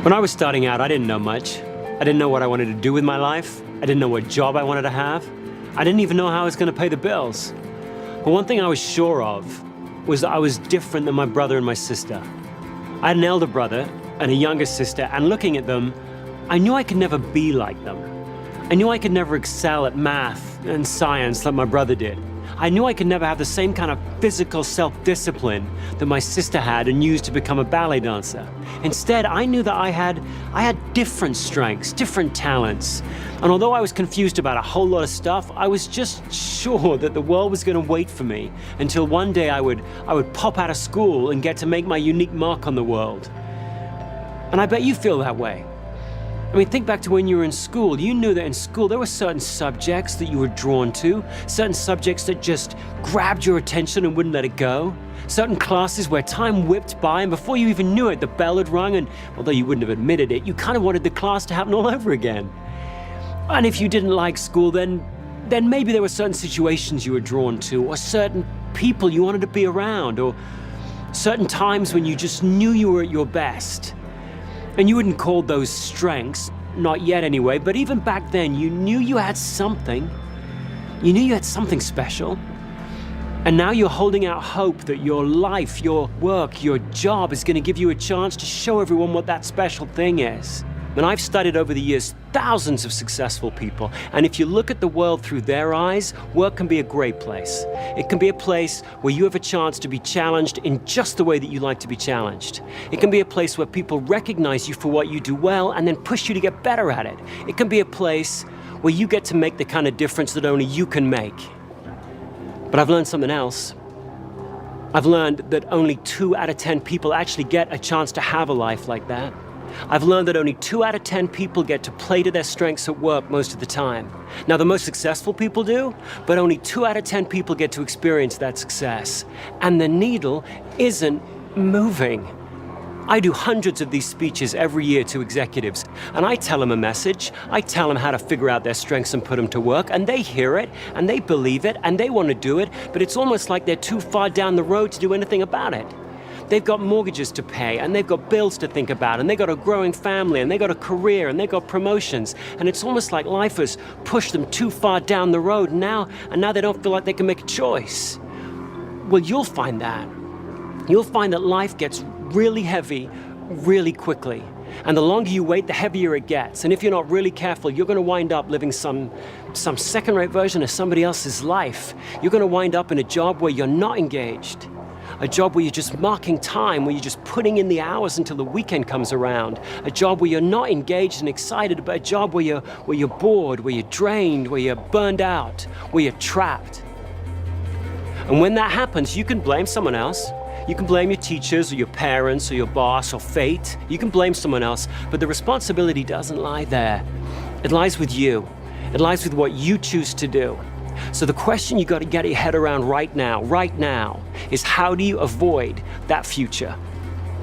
When I was starting out, I didn't know much. I didn't know what I wanted to do with my life. I didn't know what job I wanted to have. I didn't even know how I was going to pay the bills. But one thing I was sure of was that I was different than my brother and my sister. I had an elder brother and a younger sister, and looking at them, I knew I could never be like them. I knew I could never excel at math and science like my brother did. I knew I could never have the same kind of physical self-discipline that my sister had and used to become a ballet dancer. Instead, I knew that I had different strengths, different talents. And although I was confused about a whole lot of stuff, I was just sure that the world was going to wait for me until one day I would pop out of school and get to make my unique mark on the world. And I bet you feel that way. I mean, think back to when you were in school. You knew that in school there were certain subjects that you were drawn to, certain subjects that just grabbed your attention and wouldn't let it go, certain classes where time whipped by and before you even knew it, the bell had rung, and although you wouldn't have admitted it, you kind of wanted the class to happen all over again. And if you didn't like school, then maybe there were certain situations you were drawn to, or certain people you wanted to be around, or certain times when you just knew you were at your best. And you wouldn't call those strengths, not yet anyway, but even back then, you knew you had something. You knew you had something special. And now you're holding out hope that your life, your work, your job is going to give you a chance to show everyone what that special thing is. And I've studied over the years thousands of successful people, and if you look at the world through their eyes, work can be a great place. It can be a place where you have a chance to be challenged in just the way that you like to be challenged. It can be a place where people recognize you for what you do well and then push you to get better at it. It can be a place where you get to make the kind of difference that only you can make. But I've learned something else. I've learned that only 2 out of 10 people actually get a chance to have a life like that. I've learned that only 2 out of 10 people get to play to their strengths at work most of the time. Now, the most successful people do, but only 2 out of 10 people get to experience that success. And the needle isn't moving. I do hundreds of these speeches every year to executives, and I tell them a message. I tell them how to figure out their strengths and put them to work, and they hear it, and they believe it, and they want to do it, but it's almost like they're too far down the road to do anything about it. They've got mortgages to pay, and they've got bills to think about, and they've got a growing family, and they've got a career, and they've got promotions, and it's almost like life has pushed them too far down the road, and now they don't feel like they can make a choice. Well, you'll find that. You'll find that life gets really heavy really quickly, and the longer you wait, the heavier it gets, and if you're not really careful, you're going to wind up living some second-rate version of somebody else's life. You're going to wind up in a job where you're not engaged. A job where you're just marking time, where you're just putting in the hours until the weekend comes around. A job where you're not engaged and excited, but a job where you're bored, where you're drained, where you're burned out, where you're trapped. And when that happens, you can blame someone else. You can blame your teachers or your parents or your boss or fate. You can blame someone else, but the responsibility doesn't lie there. It lies with you. It lies with what you choose to do. So the question you got to get your head around right now, is how do you avoid that future?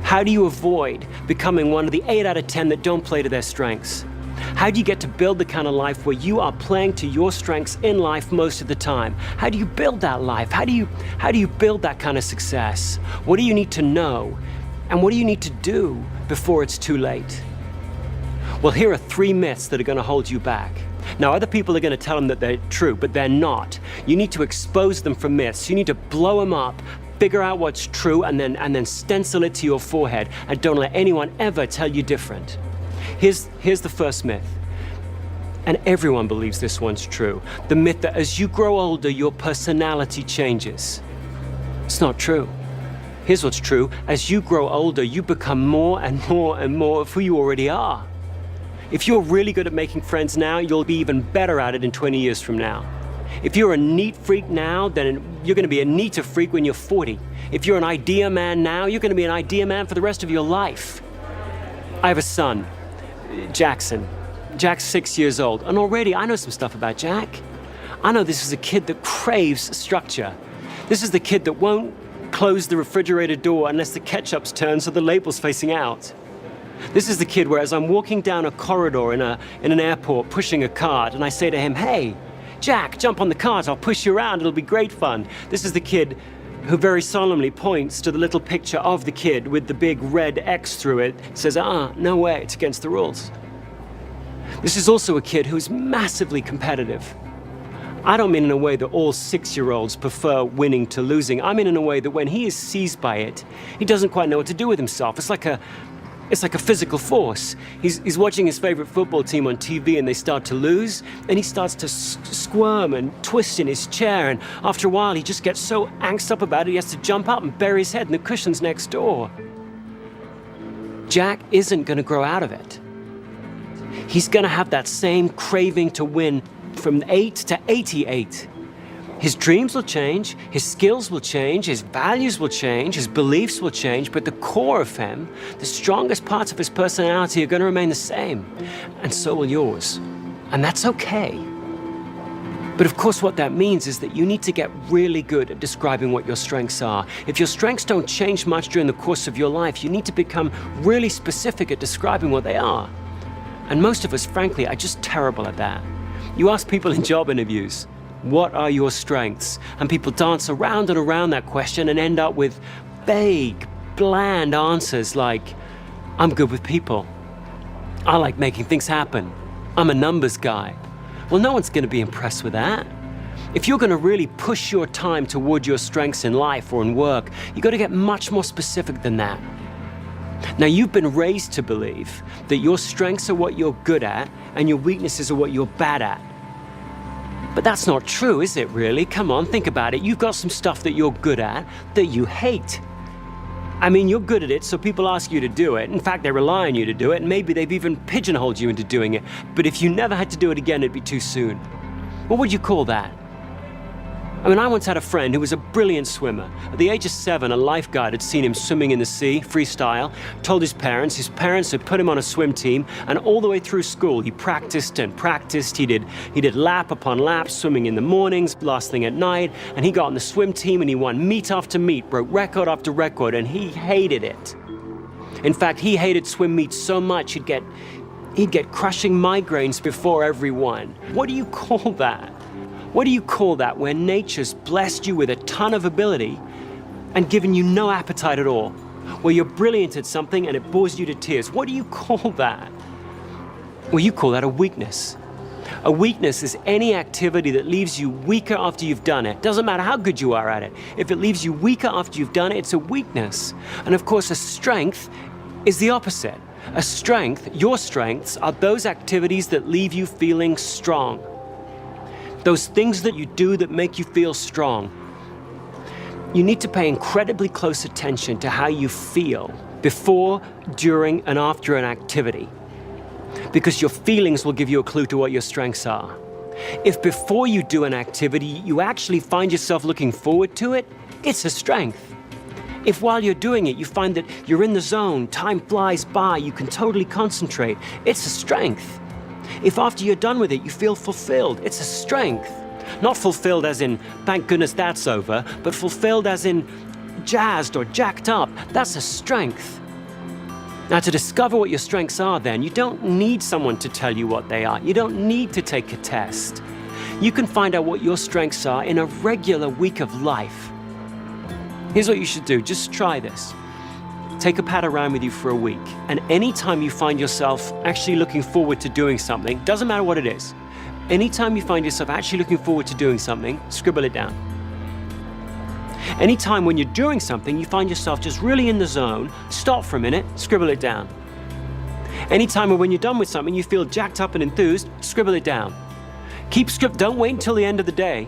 How do you avoid becoming one of the 8 out of 10 that don't play to their strengths? How do you get to build the kind of life where you are playing to your strengths in life most of the time? How do you build that life? How do you build that kind of success? What do you need to know? And what do you need to do before it's too late? Well, here are 3 myths that are going to hold you back. Now, other people are going to tell them that they're true, but they're not. You need to expose them for myths. You need to blow them up, figure out what's true, and then stencil it to your forehead, and don't let anyone ever tell you different. Here's the first myth, and everyone believes this one's true. The myth that as you grow older, your personality changes. It's not true. Here's what's true. As you grow older, you become more and more and more of who you already are. If you're really good at making friends now, you'll be even better at it in 20 years from now. If you're a neat freak now, then you're going to be a neater freak when you're 40. If you're an idea man now, you're going to be an idea man for the rest of your life. I have a son, Jackson. Jack's 6 years old, and already I know some stuff about Jack. I know this is a kid that craves structure. This is the kid that won't close the refrigerator door unless the ketchup's turned so the label's facing out. This is the kid where as I'm walking down a corridor in an airport pushing a cart, and I say to him, "Hey, Jack, jump on the cart, I'll push you around, it'll be great fun." This is the kid who very solemnly points to the little picture of the kid with the big red X through it, says, no way, it's against the rules. This is also a kid who's massively competitive. I don't mean in a way that all 6-year-olds prefer winning to losing. I mean in a way that when he is seized by it, he doesn't quite know what to do with himself. It's like a physical force. He's watching his favorite football team on TV and they start to lose, and he starts to squirm and twist in his chair, and after a while he just gets so angst up about it he has to jump up and bury his head in the cushions next door. Jack isn't going to grow out of it. He's going to have that same craving to win from 8 to 88. His dreams will change, his skills will change, his values will change, his beliefs will change, but the core of him, the strongest parts of his personality are going to remain the same, and so will yours. And that's okay. But of course what that means is that you need to get really good at describing what your strengths are. If your strengths don't change much during the course of your life, you need to become really specific at describing what they are. And most of us, frankly, are just terrible at that. You ask people in job interviews, what are your strengths? And people dance around and around that question and end up with vague, bland answers like, I'm good with people. I like making things happen. I'm a numbers guy. Well, no one's going to be impressed with that. If you're going to really push your time toward your strengths in life or in work, you've got to get much more specific than that. Now, you've been raised to believe that your strengths are what you're good at and your weaknesses are what you're bad at. But that's not true, is it really? Come on, think about it. You've got some stuff that you're good at that you hate. I mean, you're good at it, so people ask you to do it. In fact, they rely on you to do it, and maybe they've even pigeonholed you into doing it. But if you never had to do it again, it'd be too soon. What would you call that? I mean, I once had a friend who was a brilliant swimmer. At the age of 7, a lifeguard had seen him swimming in the sea, freestyle, told his parents had put him on a swim team, and all the way through school, he practiced and practiced. He did lap upon lap, swimming in the mornings, last thing at night, and he got on the swim team and he won meet after meet, broke record after record, and he hated it. In fact, he hated swim meets so much, he'd get crushing migraines before every one. What do you call that? What do you call that when nature's blessed you with a ton of ability and given you no appetite at all? Where you're brilliant at something and it bores you to tears. What do you call that? Well, you call that a weakness. A weakness is any activity that leaves you weaker after you've done it. Doesn't matter how good you are at it. If it leaves you weaker after you've done it, it's a weakness. And of course, a strength is the opposite. A strength, your strengths, are those activities that leave you feeling strong. Those things that you do that make you feel strong. You need to pay incredibly close attention to how you feel before, during, and after an activity, because your feelings will give you a clue to what your strengths are. If before you do an activity, you actually find yourself looking forward to it, it's a strength. If while you're doing it, you find that you're in the zone, time flies by, you can totally concentrate, it's a strength. If after you're done with it, you feel fulfilled, it's a strength. Not fulfilled as in, thank goodness that's over, but fulfilled as in jazzed or jacked up. That's a strength. Now, to discover what your strengths are then, you don't need someone to tell you what they are. You don't need to take a test. You can find out what your strengths are in a regular week of life. Here's what you should do. Just try this. Take a pad around with you for a week, and anytime you find yourself actually looking forward to doing something, doesn't matter what it is, anytime you find yourself actually looking forward to doing something, scribble it down. Anytime when you're doing something, you find yourself just really in the zone, stop for a minute, scribble it down. Anytime when you're done with something, you feel jacked up and enthused, scribble it down. Don't wait until the end of the day.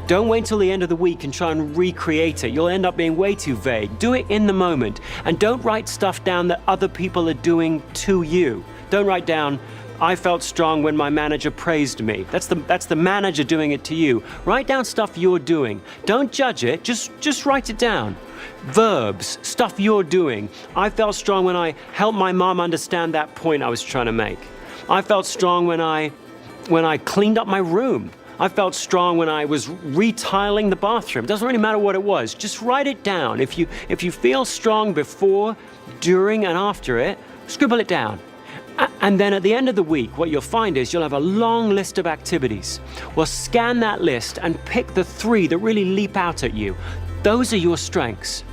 Don't wait until the end of the week and try and recreate it. You'll end up being way too vague. Do it in the moment. And don't write stuff down that other people are doing to you. Don't write down, I felt strong when my manager praised me. That's the manager doing it to you. Write down stuff you're doing. Don't judge it, just write it down. Verbs, stuff you're doing. I felt strong when I helped my mom understand that point I was trying to make. I felt strong when I cleaned up my room. I felt strong when I was retiling the bathroom. Doesn't really matter what it was. Just write it down. If you feel strong before, during, and after it, scribble it down. And then at the end of the week, what you'll find is you'll have a long list of activities. Well, scan that list and pick the 3 that really leap out at you. Those are your strengths.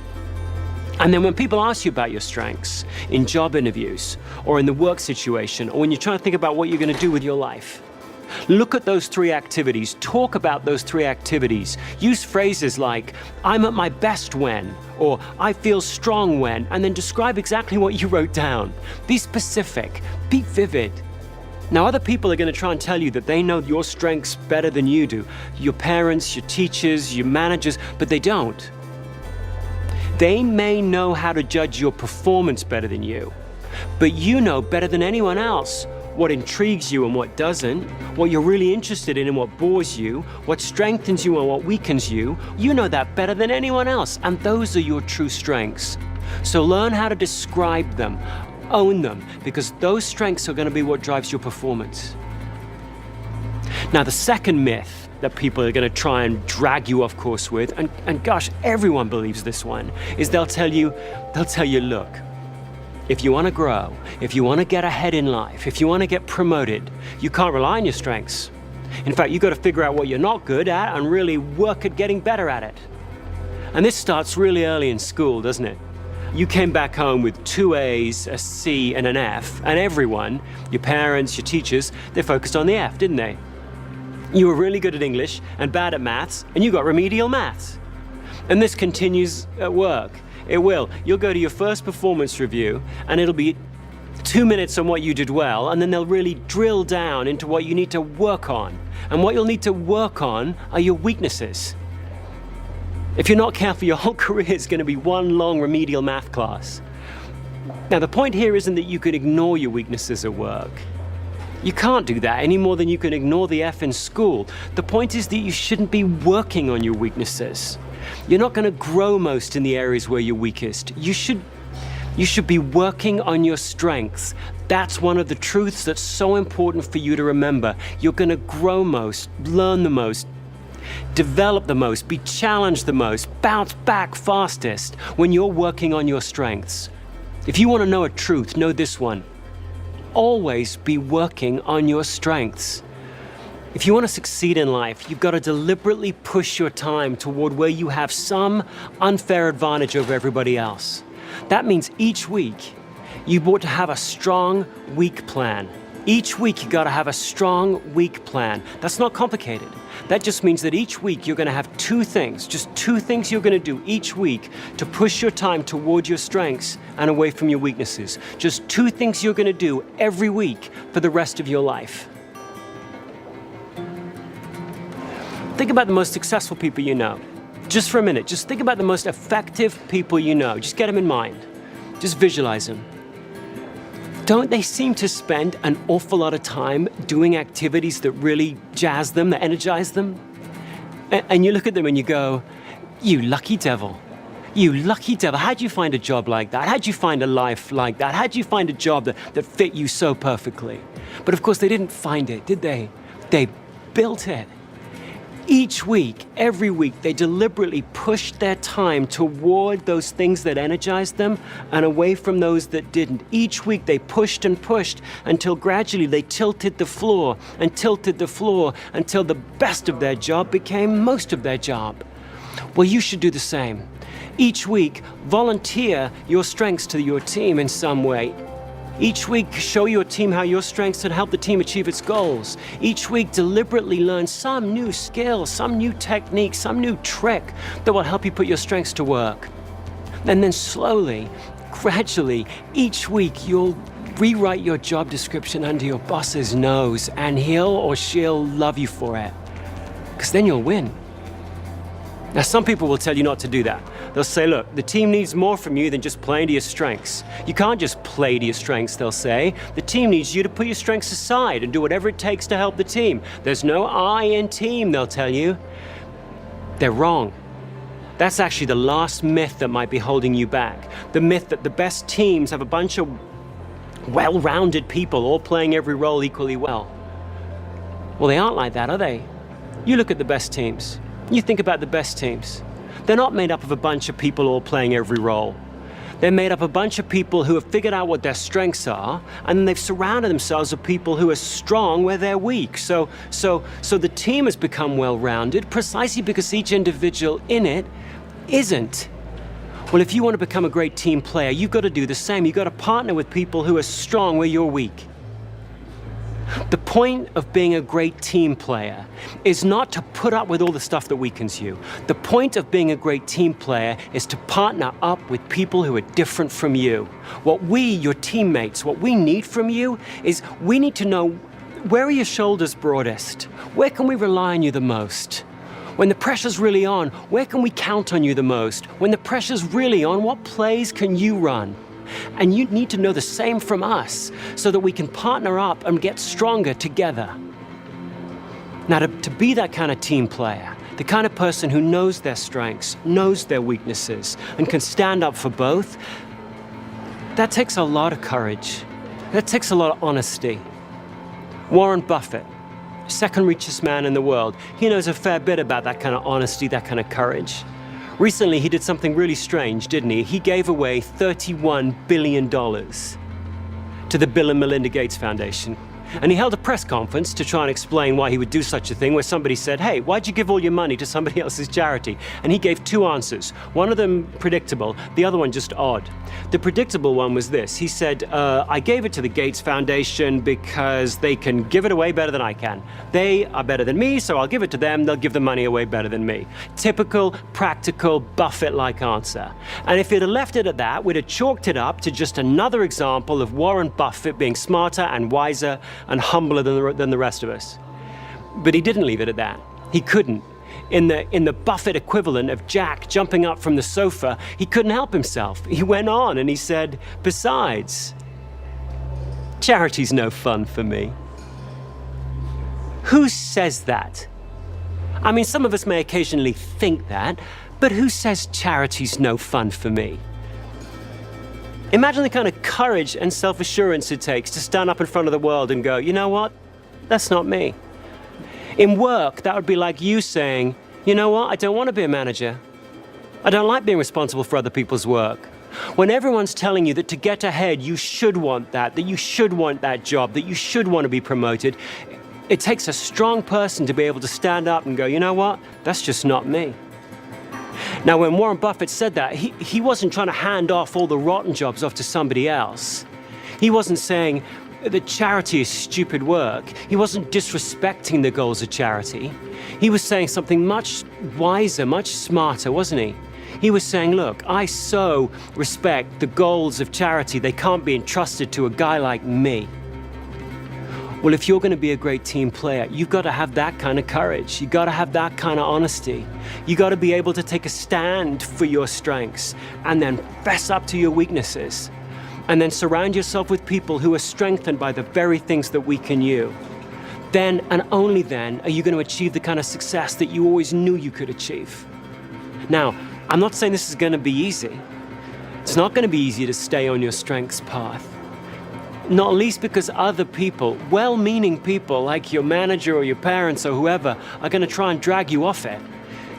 And then when people ask you about your strengths in job interviews or in the work situation, or when you're trying to think about what you're going to do with your life, look at those 3 activities, talk about those 3 activities. Use phrases like, I'm at my best when, or I feel strong when, and then describe exactly what you wrote down. Be specific, be vivid. Now, other people are going to try and tell you that they know your strengths better than you do. Your parents, your teachers, your managers, but they don't. They may know how to judge your performance better than you, but you know better than anyone else what intrigues you and what doesn't, what you're really interested in and what bores you, what strengthens you and what weakens you. You know that better than anyone else, and those are your true strengths. So learn how to describe them, own them, because those strengths are going to be what drives your performance. Now, the second myth that people are going to try and drag you off course with, and gosh, everyone believes this one, is they'll tell you, look, if you want to grow, if you want to get ahead in life, if you want to get promoted, you can't rely on your strengths. In fact, you've got to figure out what you're not good at and really work at getting better at it. And this starts really early in school, doesn't it? You came back home with 2 A's, a C, and an F, and everyone, your parents, your teachers, they focused on the F, didn't they? You were really good at English and bad at maths, and you got remedial maths. And this continues at work. It will. You'll go to your first performance review, and it'll be 2 minutes on what you did well, and then they'll really drill down into what you need to work on. And what you'll need to work on are your weaknesses. If you're not careful, your whole career is going to be one long remedial math class. Now, the point here isn't that you can ignore your weaknesses at work. You can't do that any more than you can ignore the F in school. The point is that you shouldn't be working on your weaknesses. You're not going to grow most in the areas where you're weakest. You should be working on your strengths. That's one of the truths that's so important for you to remember. You're going to grow most, learn the most, develop the most, be challenged the most, bounce back fastest when you're working on your strengths. If you want to know a truth, know this one. Always be working on your strengths. If you want to succeed in life, you've got to deliberately push your time toward where you have some unfair advantage over everybody else. That means each week, you ought to have a strong, weak plan. Each week, you got to have a strong, weak plan. That's not complicated. That just means that each week, you're going to have 2 things, just 2 things you're going to do each week to push your time toward your strengths and away from your weaknesses. Just 2 things you're going to do every week for the rest of your life. Think about the most successful people you know. Just for a minute, just think about the most effective people you know. Just get them in mind. Just visualize them. Don't they seem to spend an awful lot of time doing activities that really jazz them, that energize them? And you look at them and you go, you lucky devil. You lucky devil. How'd you find a job like that? How'd you find a life like that? How'd you find a job that fit you so perfectly? But of course, they didn't find it, did they? They built it. Each week, every week, they deliberately pushed their time toward those things that energized them and away from those that didn't. Each week, they pushed and pushed until gradually they tilted the floor until the best of their job became most of their job. Well, you should do the same. Each week, volunteer your strengths to your team in some way. Each week, show your team how your strengths can help the team achieve its goals. Each week, deliberately learn some new skill, some new technique, some new trick that will help you put your strengths to work. And then slowly, gradually, each week, you'll rewrite your job description under your boss's nose, and he'll or she'll love you for it. Because then you'll win. Now, some people will tell you not to do that. They'll say, look, the team needs more from you than just playing to your strengths. You can't just play to your strengths, they'll say. The team needs you to put your strengths aside and do whatever it takes to help the team. There's no I in team, they'll tell you. They're wrong. That's actually the last myth that might be holding you back. The myth that the best teams have a bunch of well-rounded people all playing every role equally well. Well, they aren't like that, are they? You look at the best teams. You think about the best teams. They're not made up of a bunch of people all playing every role. They're made up of a bunch of people who have figured out what their strengths are, and then they've surrounded themselves with people who are strong where they're weak. So the team has become well-rounded precisely because each individual in it isn't. Well, if you want to become a great team player, you've got to do the same. You've got to partner with people who are strong where you're weak. The point of being a great team player is not to put up with all the stuff that weakens you. The point of being a great team player is to partner up with people who are different from you. What we, your teammates, what we need from you is we need to know, where are your shoulders broadest? Where can we rely on you the most? When the pressure's really on, where can we count on you the most? When the pressure's really on, what plays can you run? And you need to know the same from us so that we can partner up and get stronger together. Now, to be that kind of team player, the kind of person who knows their strengths, knows their weaknesses, and can stand up for both, that takes a lot of courage. That takes a lot of honesty. Warren Buffett, second richest man in the world, he knows a fair bit about that kind of honesty, that kind of courage. Recently, he did something really strange, didn't he? He gave away $31 billion to the Bill and Melinda Gates Foundation. And he held a press conference to try and explain why he would do such a thing, where somebody said, hey, why'd you give all your money to somebody else's charity? And he gave two answers. One of them predictable, the other one just odd. The predictable one was this. He said, I gave it to the Gates Foundation because they can give it away better than I can. They are better than me, so I'll give it to them. They'll give the money away better than me. Typical, practical, Buffett-like answer. And if he'd have left it at that, we'd have chalked it up to just another example of Warren Buffett being smarter and wiser and humbler than the rest of us. But he didn't leave it at that. He couldn't. In the Buffett equivalent of Jack jumping up from the sofa, he couldn't help himself. He went on and he said, besides, charity's no fun for me. Who says that? I mean, some of us may occasionally think that, but who says charity's no fun for me? Imagine the kind of courage and self-assurance it takes to stand up in front of the world and go, you know what? That's not me. In work, that would be like you saying, you know what? I don't want to be a manager. I don't like being responsible for other people's work. When everyone's telling you that to get ahead, you should want that you should want that job, that you should want to be promoted, it takes a strong person to be able to stand up and go, you know what? That's just not me. Now, when Warren Buffett said that, he wasn't trying to hand off all the rotten jobs off to somebody else. He wasn't saying that charity is stupid work. He wasn't disrespecting the goals of charity. He was saying something much wiser, much smarter, wasn't he? He was saying, look, I so respect the goals of charity, they can't be entrusted to a guy like me. Well, if you're going to be a great team player, you've got to have that kind of courage. You've got to have that kind of honesty. You've got to be able to take a stand for your strengths and then fess up to your weaknesses. And then surround yourself with people who are strengthened by the very things that weaken you. Then, and only then, are you going to achieve the kind of success that you always knew you could achieve. Now, I'm not saying this is going to be easy. It's not going to be easy to stay on your strengths path. Not least because other people, well-meaning people like your manager or your parents or whoever, are going to try and drag you off it.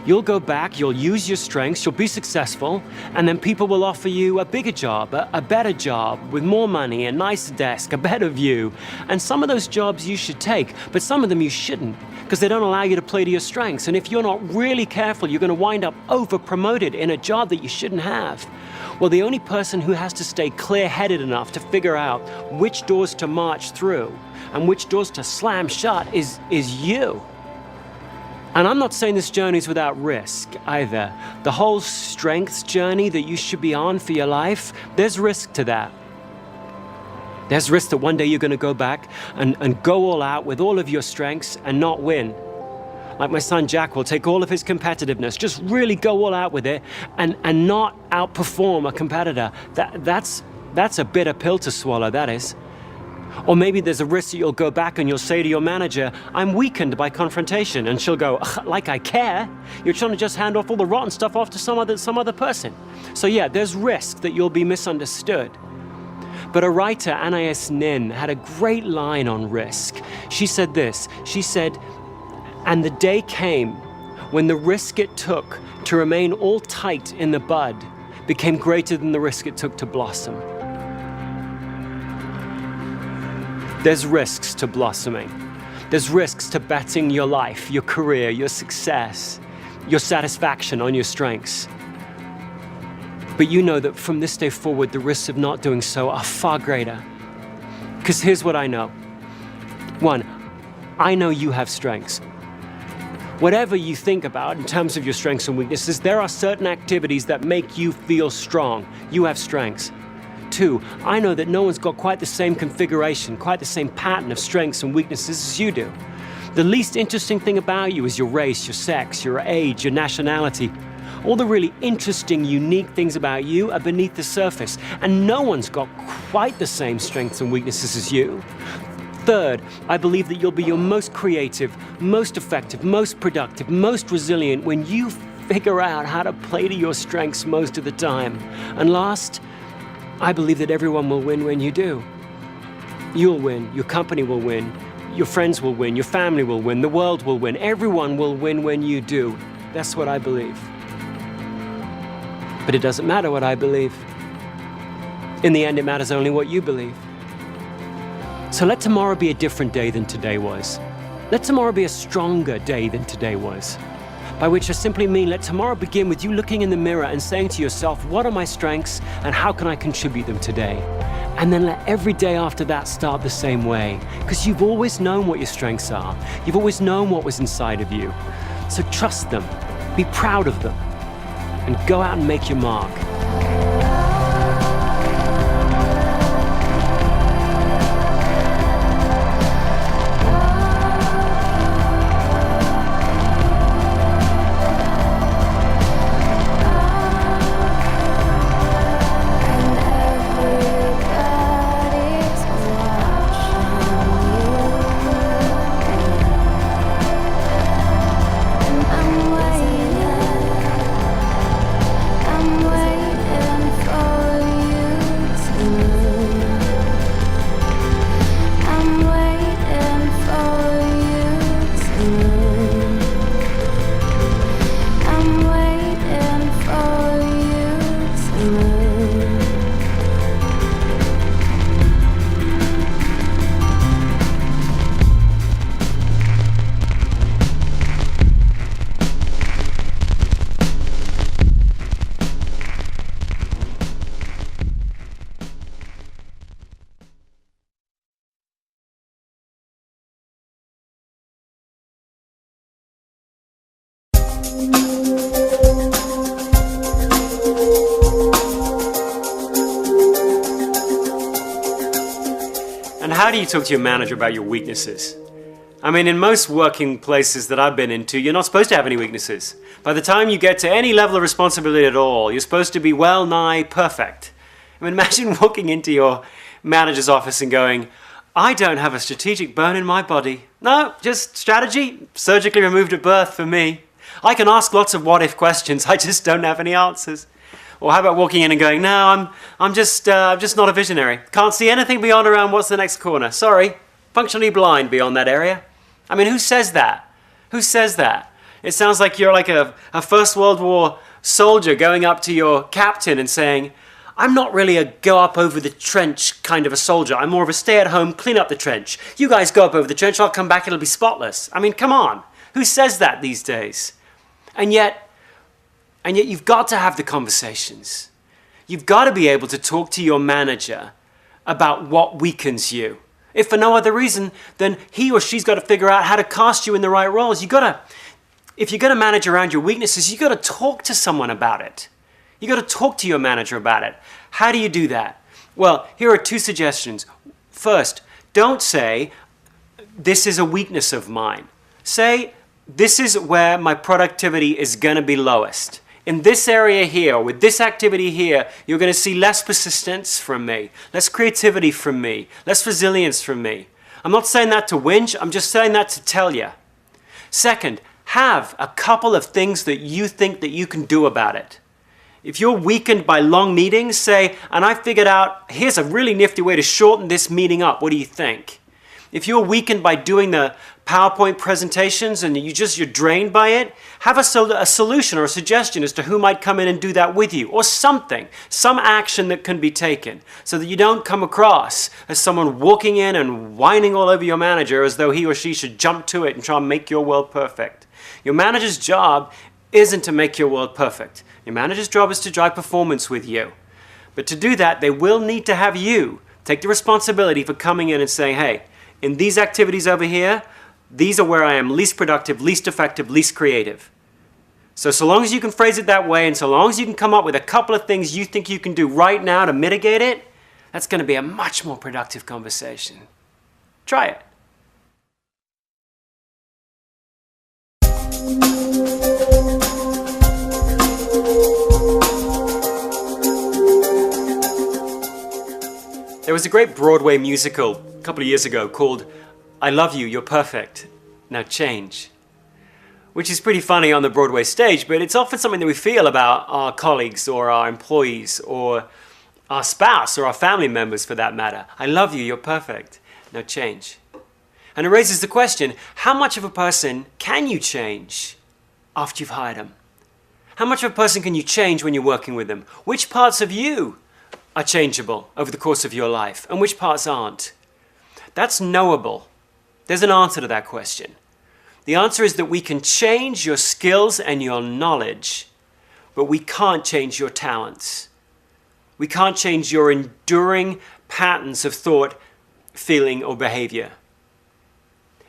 You'll go back, you'll use your strengths, you'll be successful, and then people will offer you a bigger job, a better job, with more money, a nicer desk, a better view. And some of those jobs you should take, but some of them you shouldn't, because they don't allow you to play to your strengths. And if you're not really careful, you're going to wind up over-promoted in a job that you shouldn't have. Well, the only person who has to stay clear-headed enough to figure out which doors to march through and which doors to slam shut is you. And I'm not saying this journey is without risk either. The whole strengths journey that you should be on for your life, there's risk to that. There's risk that one day you're going to go back and go all out with all of your strengths and not win. Like my son Jack will take all of his competitiveness, just really go all out with it and not outperform a competitor. That's a bitter pill to swallow, that is. Or maybe there's a risk that you'll go back and you'll say to your manager, I'm weakened by confrontation. And she'll go, like I care? You're trying to just hand off all the rotten stuff off to some other person. So yeah, there's risk that you'll be misunderstood. But a writer, Anais Nin, had a great line on risk. She said this, she said, and the day came when the risk it took to remain all tight in the bud became greater than the risk it took to blossom. There's risks to blossoming. There's risks to betting your life, your career, your success, your satisfaction on your strengths. But you know that from this day forward, the risks of not doing so are far greater. Because here's what I know. One, I know you have strengths. Whatever you think about in terms of your strengths and weaknesses, there are certain activities that make you feel strong. You have strengths. Two, I know that no one's got quite the same configuration, quite the same pattern of strengths and weaknesses as you do. The least interesting thing about you is your race, your sex, your age, your nationality. All the really interesting, unique things about you are beneath the surface, and no one's got quite the same strengths and weaknesses as you. Third, I believe that you'll be your most creative, most effective, most productive, most resilient when you figure out how to play to your strengths most of the time. And last, I believe that everyone will win when you do. You'll win, your company will win, your friends will win, your family will win, the world will win, everyone will win when you do. That's what I believe. But it doesn't matter what I believe. In the end, it matters only what you believe. So let tomorrow be a different day than today was. Let tomorrow be a stronger day than today was. By which I simply mean let tomorrow begin with you looking in the mirror and saying to yourself, what are my strengths and how can I contribute them today? And then let every day after that start the same way. Because you've always known what your strengths are. You've always known what was inside of you. So trust them, be proud of them, and go out and make your mark. And how do you talk to your manager about your weaknesses? I mean, in most working places that I've been into, you're not supposed to have any weaknesses. By the time you get to any level of responsibility at all, you're supposed to be well nigh perfect. I mean, imagine walking into your manager's office and going, I don't have a strategic bone in my body. No, just strategy, surgically removed at birth for me. I can ask lots of what-if questions, I just don't have any answers. Or how about walking in and going, no, I'm just not a visionary. Can't see anything beyond around what's the next corner. Sorry, functionally blind beyond that area. I mean, who says that? Who says that? It sounds like you're like a First World War soldier going up to your captain and saying, I'm not really a go up over the trench kind of a soldier. I'm more of a stay at home, clean up the trench. You guys go up over the trench, I'll come back, it'll be spotless. I mean, come on. Who says that these days? And yet you've got to have the conversations. You've got to be able to talk to your manager about what weakens you. If for no other reason, then he or she's got to figure out how to cast you in the right roles. If you're going to manage around your weaknesses, you've got to talk to someone about it. You've got to talk to your manager about it. How do you do that? Well, here are two suggestions. First, don't say, this is a weakness of mine. Say, this is where my productivity is going to be lowest. In this area here, with this activity here, you're going to see less persistence from me, less creativity from me, less resilience from me. I'm not saying that to whinge, I'm just saying that to tell you. Second, have a couple of things that you think that you can do about it. If you're weakened by long meetings, say, and I figured out, here's a really nifty way to shorten this meeting up, what do you think? If you're weakened by doing the PowerPoint presentations and you're drained by it, have a solution or a suggestion as to who might come in and do that with you, or something, some action that can be taken so that you don't come across as someone walking in and whining all over your manager as though he or she should jump to it and try and make your world perfect. Your manager's job isn't to make your world perfect. Your manager's job is to drive performance with you. But to do that, they will need to have you take the responsibility for coming in and saying, hey, in these activities over here, these are where I am least productive, least effective, least creative. So long as you can phrase it that way, and so long as you can come up with a couple of things you think you can do right now to mitigate it, that's going to be a much more productive conversation. Try it. There was a great Broadway musical a couple of years ago called I Love You, You're Perfect, Now Change, which is pretty funny on the Broadway stage, but it's often something that we feel about our colleagues or our employees or our spouse or our family members for that matter. I love you, you're perfect, now change. And it raises the question, how much of a person can you change after you've hired them? How much of a person can you change when you're working with them? Which parts of you are changeable over the course of your life and which parts aren't? That's knowable. There's an answer to that question. The answer is that we can change your skills and your knowledge, but we can't change your talents. We can't change your enduring patterns of thought, feeling, or behavior.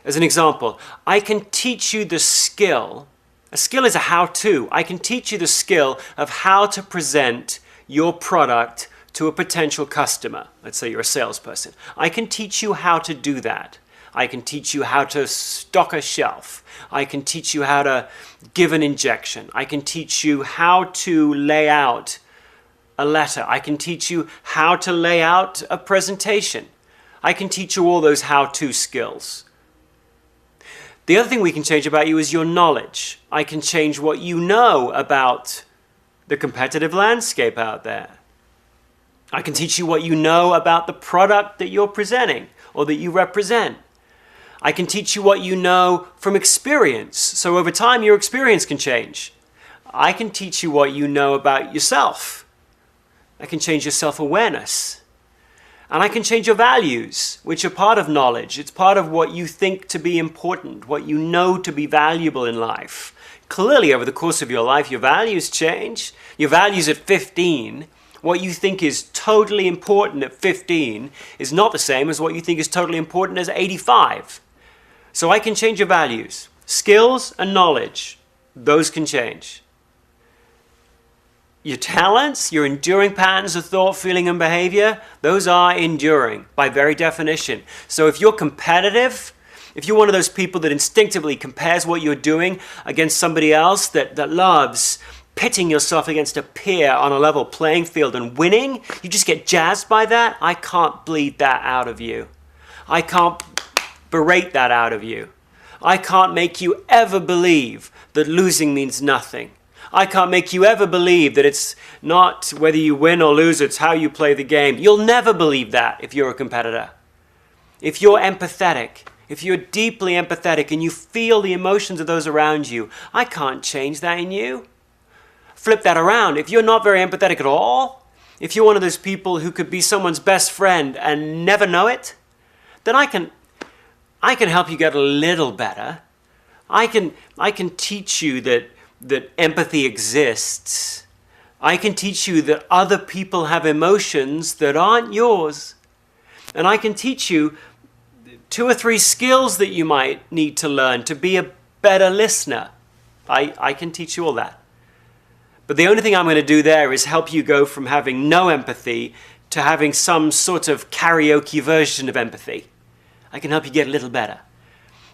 As an example, I can teach you the skill. A skill is a how-to. I can teach you the skill of how to present your product to a potential customer. Let's say you're a salesperson. I can teach you how to do that. I can teach you how to stock a shelf. I can teach you how to give an injection. I can teach you how to lay out a letter. I can teach you how to lay out a presentation. I can teach you all those how-to skills. The other thing we can change about you is your knowledge. I can change what you know about the competitive landscape out there. I can teach you what you know about the product that you're presenting or that you represent. I can teach you what you know from experience. So over time, your experience can change. I can teach you what you know about yourself. I can change your self-awareness. And I can change your values, which are part of knowledge. It's part of what you think to be important, what you know to be valuable in life. Clearly, over the course of your life, your values change. Your values at 15, what you think is totally important at 15 is not the same as what you think is totally important as 85. So I can change your values. Skills and knowledge, those can change. Your talents, your enduring patterns of thought, feeling, and behavior, those are enduring by very definition. So if you're competitive, if you're one of those people that instinctively compares what you're doing against somebody else, that loves pitting yourself against a peer on a level playing field and winning, you just get jazzed by that, I can't bleed that out of you. I can't berate that out of you. I can't make you ever believe that losing means nothing. I can't make you ever believe that it's not whether you win or lose, it's how you play the game. You'll never believe that if you're a competitor. If you're empathetic, if you're deeply empathetic and you feel the emotions of those around you, I can't change that in you. Flip that around. If you're not very empathetic at all, if you're one of those people who could be someone's best friend and never know it, then I can help you get a little better. I can teach you that empathy exists. I can teach you that other people have emotions that aren't yours. And I can teach you 2 or 3 skills that you might need to learn to be a better listener. I can teach you all that. But the only thing I'm going to do there is help you go from having no empathy to having some sort of karaoke version of empathy. I can help you get a little better.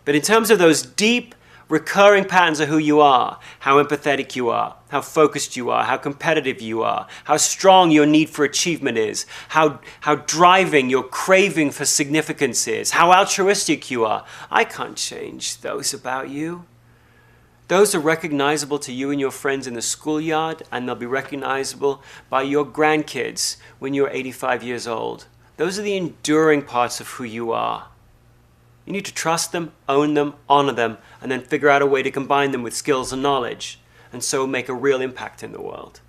But in terms of those deep, recurring patterns of who you are, how empathetic you are, how focused you are, how competitive you are, how strong your need for achievement is, how driving your craving for significance is, how altruistic you are, I can't change those about you. Those are recognizable to you and your friends in the schoolyard, and they'll be recognizable by your grandkids when you're 85 years old. Those are the enduring parts of who you are. You need to trust them, own them, honor them, and then figure out a way to combine them with skills and knowledge, and so make a real impact in the world.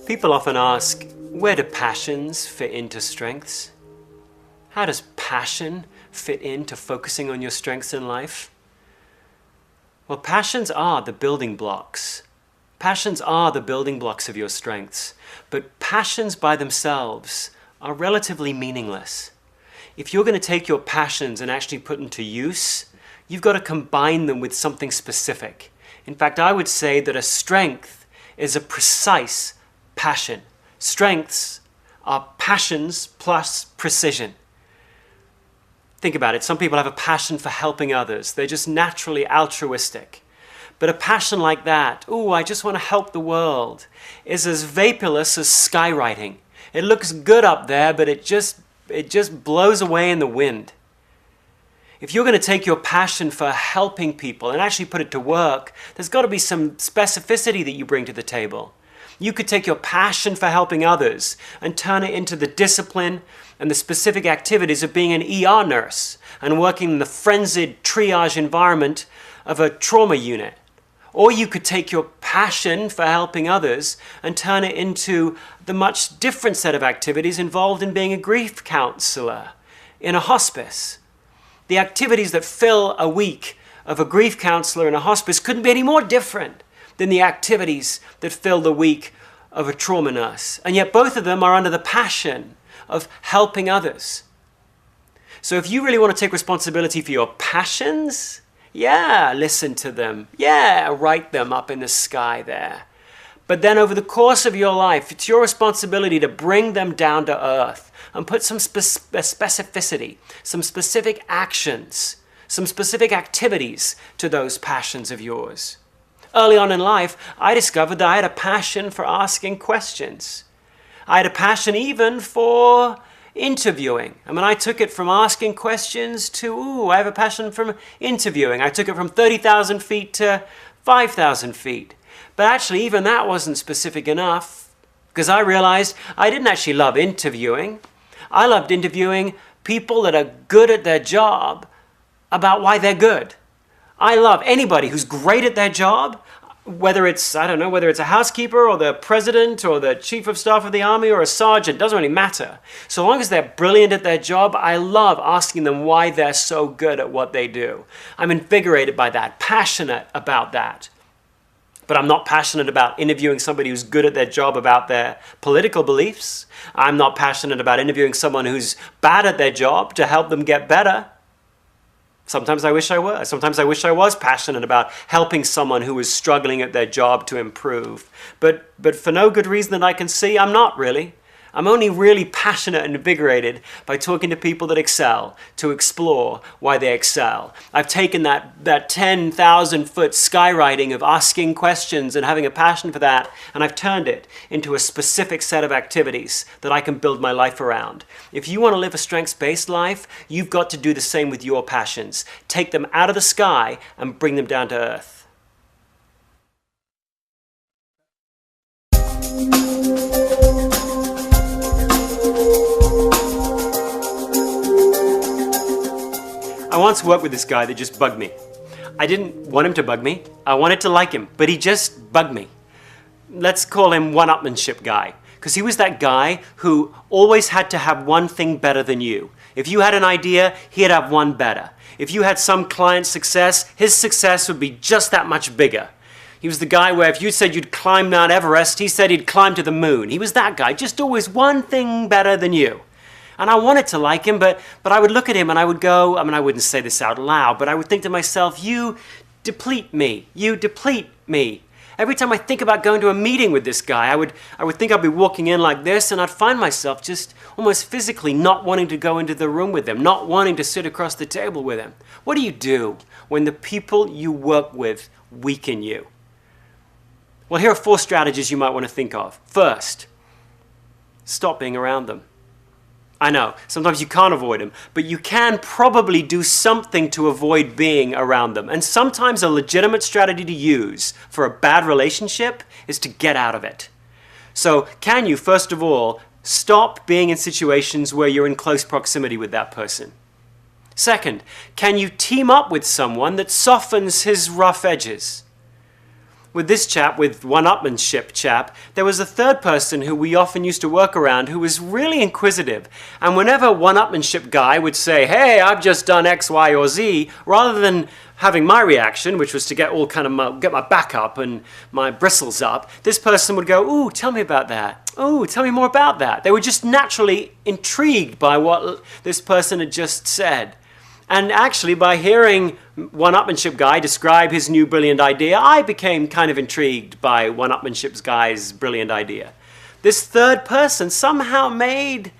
People often ask, where do passions fit into strengths? How does passion fit into focusing on your strengths in life? Well, passions are the building blocks. Passions are the building blocks of your strengths, but passions by themselves are relatively meaningless. If you're going to take your passions and actually put them to use, you've got to combine them with something specific. In fact, I would say that a strength is a precise passion. Strengths are passions plus precision. Think about it. Some people have a passion for helping others. They're just naturally altruistic. But a passion like that, I just want to help the world, is as vaporless as skywriting. It looks good up there, but it just blows away in the wind. If you're going to take your passion for helping people and actually put it to work, there's got to be some specificity that you bring to the table. You could take your passion for helping others and turn it into the discipline and the specific activities of being an ER nurse and working in the frenzied triage environment of a trauma unit. Or you could take your passion for helping others and turn it into the much different set of activities involved in being a grief counselor in a hospice. The activities that fill a week of a grief counselor in a hospice couldn't be any more different than the activities that fill the week of a trauma nurse. And yet both of them are under the passion of helping others. So if you really want to take responsibility for your passions, listen to them. Write them up in the sky there. But then over the course of your life, it's your responsibility to bring them down to earth and put some specificity, some specific actions, some specific activities to those passions of yours. Early on in life, I discovered that I had a passion for asking questions. I had a passion even for interviewing. I took it from asking questions to, I have a passion from interviewing. I took it from 30,000 feet to 5,000 feet. But actually, even that wasn't specific enough because I realized I didn't actually love interviewing. I loved interviewing people that are good at their job about why they're good. I love anybody who's great at their job, whether it's a housekeeper or the president or the chief of staff of the army or a sergeant, doesn't really matter. So long as they're brilliant at their job, I love asking them why they're so good at what they do. I'm invigorated by that, passionate about that. But I'm not passionate about interviewing somebody who's good at their job about their political beliefs. I'm not passionate about interviewing someone who's bad at their job to help them get better. Sometimes I wish I were. Sometimes I wish I was passionate about helping someone who was struggling at their job to improve. But for no good reason that I can see, I'm not really. I'm only really passionate and invigorated by talking to people that excel, to explore why they excel. I've taken that 10,000-foot skywriting of asking questions and having a passion for that, and I've turned it into a specific set of activities that I can build my life around. If you want to live a strengths-based life, you've got to do the same with your passions. Take them out of the sky and bring them down to earth. I once worked with this guy that just bugged me. I didn't want him to bug me. I wanted to like him, but he just bugged me. Let's call him one-upmanship guy, because he was that guy who always had to have one thing better than you. If you had an idea, he'd have one better. If you had some client success, his success would be just that much bigger. He was the guy where if you said you'd climb Mount Everest, he said he'd climb to the moon. He was that guy, just always one thing better than you. And I wanted to like him, but I would look at him and I would go, I wouldn't say this out loud, but I would think to myself, you deplete me. You deplete me. Every time I think about going to a meeting with this guy, I would think I'd be walking in like this, and I'd find myself just almost physically not wanting to go into the room with him, not wanting to sit across the table with him. What do you do when the people you work with weaken you? Well, here are 4 strategies you might want to think of. First, stop being around them. I know, sometimes you can't avoid them, but you can probably do something to avoid being around them. And sometimes a legitimate strategy to use for a bad relationship is to get out of it. So can you, first of all, stop being in situations where you're in close proximity with that person? Second, can you team up with someone that softens his rough edges? with this chap, with one-upmanship chap, there was a third person who we often used to work around who was really inquisitive. And whenever one-upmanship guy would say, hey, I've just done X, Y, or Z, rather than having my reaction, which was to get all kind of get my back up and my bristles up, this person would go, ooh, tell me about that. Ooh, tell me more about that. They were just naturally intrigued by what this person had just said. And actually, by hearing one-upmanship guy describe his new brilliant idea, I became kind of intrigued by one-upmanship guy's brilliant idea. This third person somehow made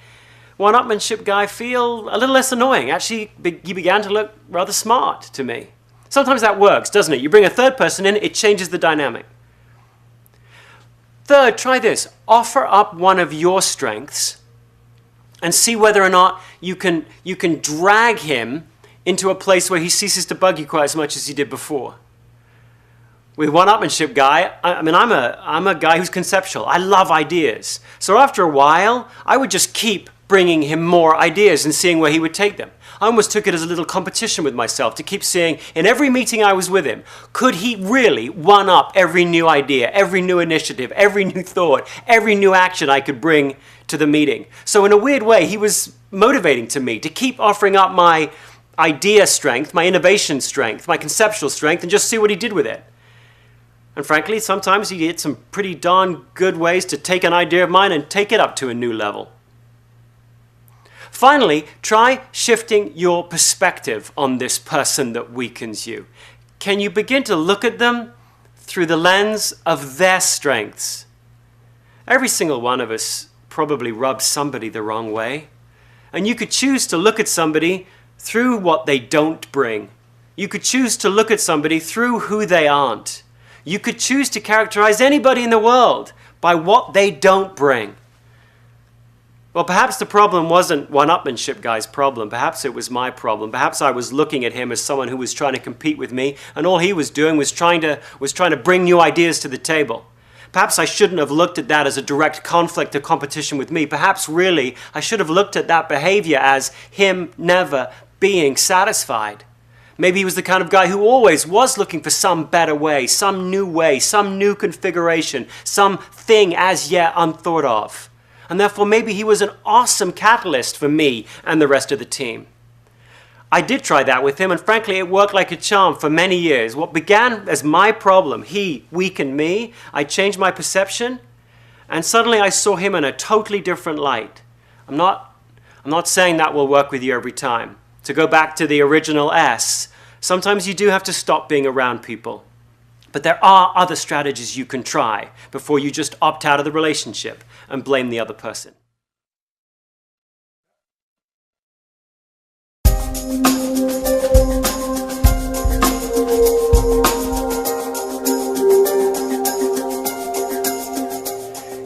one-upmanship guy feel a little less annoying. Actually, he began to look rather smart to me. Sometimes that works, doesn't it? You bring a third person in, it changes the dynamic. Third, try this. Offer up one of your strengths and see whether or not you can drag him into a place where he ceases to bug you quite as much as he did before. With one-upmanship guy, I'm a guy who's conceptual. I love ideas. So after a while, I would just keep bringing him more ideas and seeing where he would take them. I almost took it as a little competition with myself to keep seeing, in every meeting I was with him, could he really one-up every new idea, every new initiative, every new thought, every new action I could bring to the meeting. So in a weird way, he was motivating to me to keep offering up my idea strength, my innovation strength, my conceptual strength, and just see what he did with it. And frankly, sometimes he had some pretty darn good ways to take an idea of mine and take it up to a new level. Finally, try shifting your perspective on this person that weakens you. Can you begin to look at them through the lens of their strengths? Every single one of us probably rubs somebody the wrong way. And you could choose to look at somebody through what they don't bring. You could choose to look at somebody through who they aren't. You could choose to characterize anybody in the world by what they don't bring. Well, perhaps the problem wasn't one-upmanship guy's problem. Perhaps it was my problem. Perhaps I was looking at him as someone who was trying to compete with me, and all he was doing was trying to bring new ideas to the table. Perhaps I shouldn't have looked at that as a direct conflict or competition with me. Perhaps really I should have looked at that behavior as him never being satisfied. Maybe he was the kind of guy who always was looking for some better way, some new configuration, something as yet unthought of. And therefore maybe he was an awesome catalyst for me and the rest of the team. I did try that with him, and frankly it worked like a charm for many years. What began as my problem, he weakened me, I changed my perception, and suddenly I saw him in a totally different light. I'm not saying that will work with you every time. To go back to the original S, sometimes you do have to stop being around people. But there are other strategies you can try before you just opt out of the relationship and blame the other person.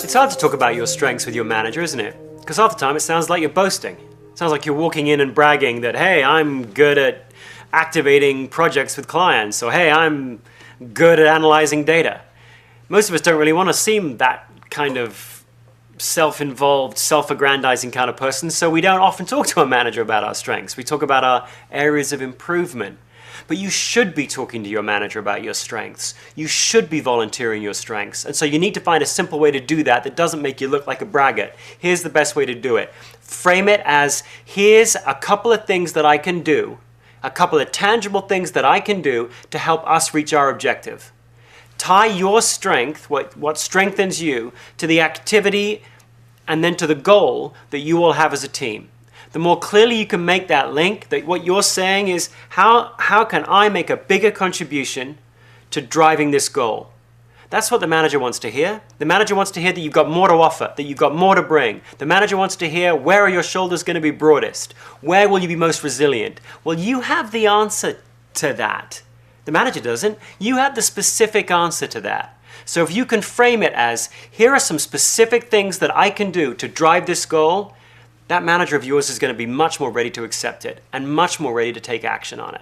It's hard to talk about your strengths with your manager, isn't it? Because half the time it sounds like you're boasting. It sounds like you're walking in and bragging that, hey, I'm good at activating projects with clients, or hey, I'm good at analyzing data. Most of us don't really want to seem that kind of self-involved, self-aggrandizing kind of person, so we don't often talk to a manager about our strengths. We talk about our areas of improvement. But you should be talking to your manager about your strengths. You should be volunteering your strengths. And so you need to find a simple way to do that that doesn't make you look like a braggart. Here's the best way to do it. Frame it as, here's a couple of things that I can do, a couple of tangible things that I can do to help us reach our objective. Tie your strength, what strengthens you, to the activity and then to the goal that you all have as a team. The more clearly you can make that link, that what you're saying is, how can I make a bigger contribution to driving this goal? That's what the manager wants to hear. The manager wants to hear that you've got more to offer, that you've got more to bring. The manager wants to hear, where are your shoulders going to be broadest? Where will you be most resilient? Well, you have the answer to that. The manager doesn't. You have the specific answer to that. So if you can frame it as, here are some specific things that I can do to drive this goal, that manager of yours is going to be much more ready to accept it and much more ready to take action on it.